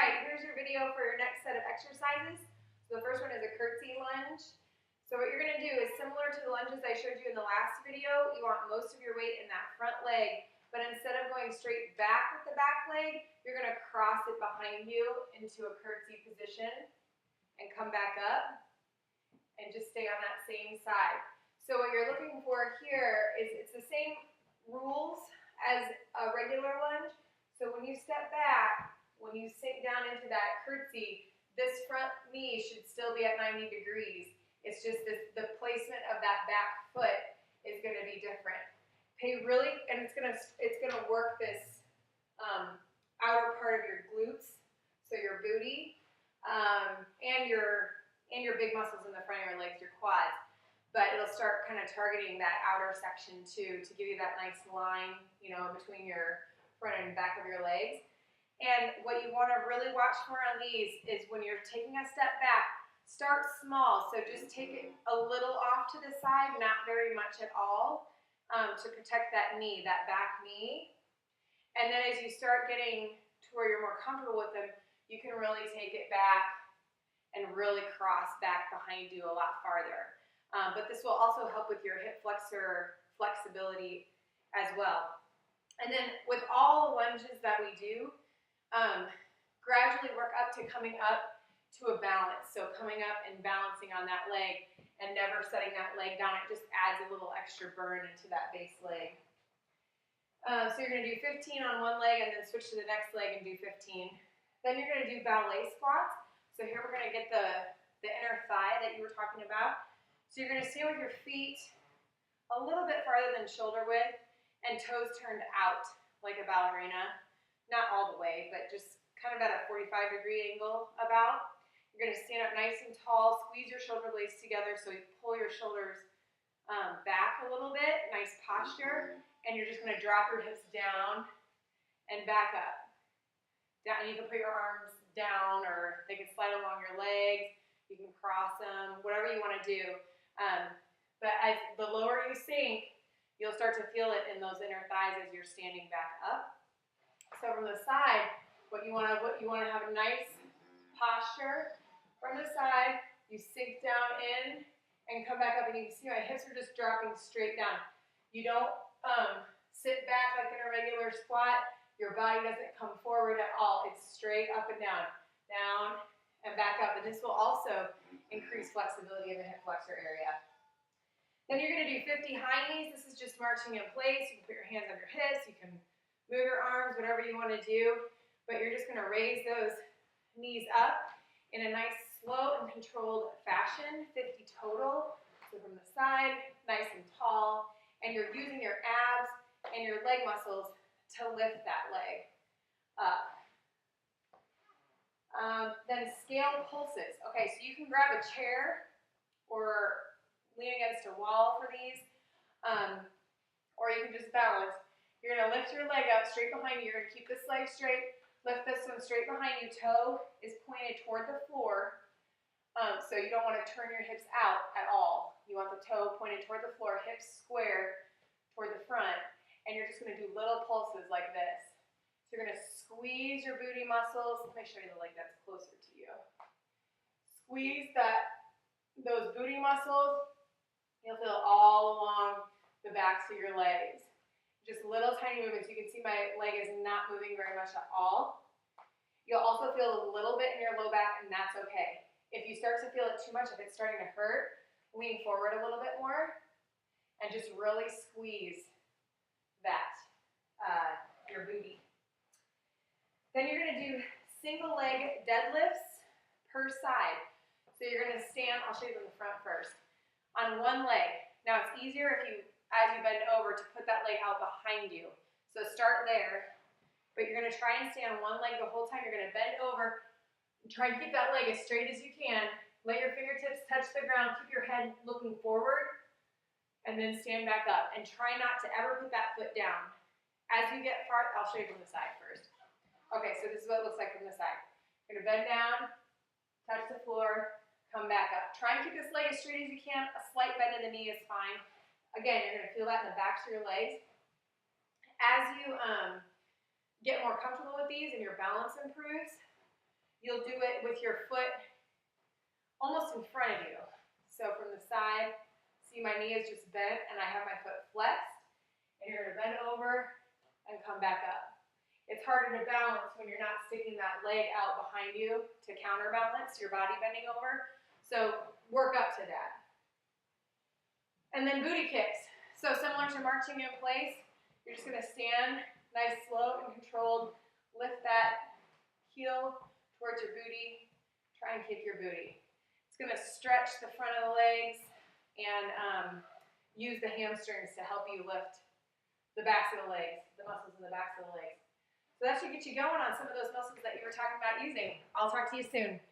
right, here's your video for your next set of exercises. So the first one is a curtsy lunge. So what you're going to do is similar to the lunges I showed you in the last video. You want most of your weight in that front leg, but instead of going straight back with the back leg, you're going to cross it behind you into a curtsy position and come back up and just stay on that same side. So what you're looking for here is it's the same rules as a regular lunge. So when you step back, when you sink down into that curtsy, this front knee should still be at 90 degrees. It's just the placement of that back foot is going to be different. Pay really, and it's gonna work this outer part of your glutes, so your booty, and your big muscles in the front of your legs, your quads. But it'll start kind of targeting that outer section too, to give you that nice line, you know, between your front and back of your legs. And what you want to really watch for on these is when you're taking a step back, start small. So just take it a little off to the side, not very much at all, to protect that knee, that back knee. And then as you start getting to where you're more comfortable with them, you can really take it back and really cross back behind you a lot farther. But this will also help with your hip flexor flexibility as well. And then with all the lunges that we do, gradually work up to coming up to a balance. So coming up and balancing on that leg and never setting that leg down. It just adds a little extra burn into that base leg. So you're going to do 15 on one leg and then switch to the next leg and do 15. Then you're going to do ballet squats. So here we're going to get the inner thigh that you were talking about. So you're going to stand with your feet a little bit farther than shoulder width and toes turned out like a ballerina. Not all the way, but just kind of at a 45-degree angle about. You're going to stand up nice and tall, squeeze your shoulder blades together so you pull your shoulders back a little bit, nice posture, and you're just going to drop your hips down and back up. Down, you can put your arms down or they can slide along your legs, you can cross them, whatever you want to do. But as the lower you sink, you'll start to feel it in those inner thighs as you're standing back up. So from the side, what you want to have a nice posture. From the side, you sink down in and come back up, and you can see my hips are just dropping straight down. You don't sit back like in a regular squat. Your body doesn't come forward at all. It's straight up and down and back up. And this will also increase flexibility in the hip flexor area. Then you're going to do 50 high knees. This is just marching in place. You can put your hands on your hips. You can move your arms, whatever you want to do. But you're just going to raise those knees up in a nice, slow and controlled fashion, 50 total. So from the side, nice and tall. And you're using your abs and your leg muscles to lift that leg up. Then scale pulses. Okay, so you can grab a chair or lean against a wall for these, or you can just balance. You're going to lift your leg up straight behind you. You're going to keep this leg straight. Lift this one straight behind you. Toe is pointed toward the floor. So you don't want to turn your hips out at all. You want the toe pointed toward the floor, hips square toward the front. And you're just going to do little pulses like this. So you're going to squeeze your booty muscles. Let me show you the leg that's closer to you. Squeeze those booty muscles. You'll feel all along the backs of your legs. Just little tiny movements. You can see my leg is not moving very much at all. You'll also feel a little bit in your low back, and that's okay. If you start to feel it too much, if it's starting to hurt, lean forward a little bit more and just really squeeze that, your booty. Then you're going to do single leg deadlifts per side. So you're going to stand, I'll show you from the front first, on one leg. Now it's easier if you, as you bend over, to put that leg out behind you. So start there, but you're going to try and stay on one leg the whole time. You're going to bend over, and try and keep that leg as straight as you can. Let your fingertips touch the ground. Keep your head looking forward, and then stand back up. And try not to ever put that foot down. As you get far, I'll show you from the side first. Okay, so this is what it looks like from the side. You're going to bend down, touch the floor, come back up. Try and keep this leg as straight as you can. A slight bend in the knee is fine. Again, you're going to feel that in the backs of your legs. As you get more comfortable with these and your balance improves, You'll do it with your foot almost in front of you. So from the side, see my knee is just bent and I have my foot flexed. And you're gonna bend over and come back up. It's harder to balance when you're not sticking that leg out behind you to counterbalance your body bending over. So work up to that. And then booty kicks. So similar to marching in place, you're just gonna stand nice, slow, and controlled. Lift that heel towards your booty. Try and kick your booty. It's gonna stretch the front of the legs and use the hamstrings to help you lift the backs of the legs, the muscles in the backs of the legs. So that should get you going on some of those muscles that you were talking about using. I'll talk to you soon.